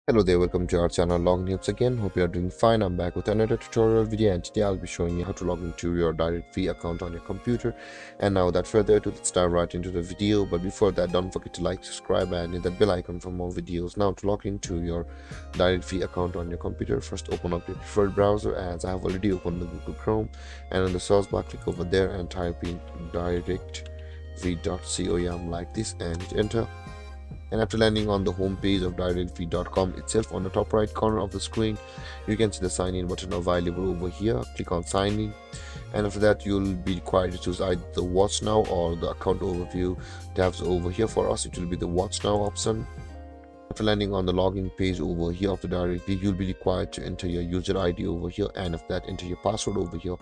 Hello there, welcome to our channel Log News again. Hope you are doing fine. I'm back with another tutorial video, and today I'll be showing you how to log into your Directv account on your computer. And now without further ado, let's dive right into the video. But before that, don't forget to like, subscribe and hit that bell icon for more videos. Now to log into your Directv account on your computer, first open up your preferred browser, as I have already opened the Google Chrome, and in the search bar click over there and type in directv.com like this and hit enter. And after landing on the home page of directv.com itself, on the top right corner of the screen you can see the sign in button available over here. Click on sign in, and after that you'll be required to choose either the watch now or the account overview tabs. Over here for us it will be the watch now option. After landing on the login page over here of the Directv, you'll be required to enter your user ID over here, and after that enter your password over here,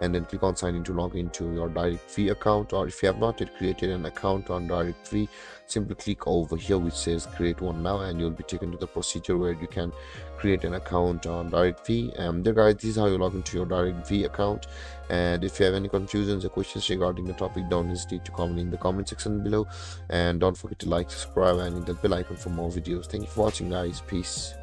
and then click on sign in to log into your Directv account. Or if you have not yet created an account on Directv, simply click over here which says create one now, and you'll be taken to the procedure where you can create an account on Directv. There guys, this is how you log into your Directv account. And if you have any confusions or questions regarding the topic, don't hesitate to comment in the comment section below, and don't forget to like, subscribe and hit the bell icon for more videos. Thank you for watching guys. Peace.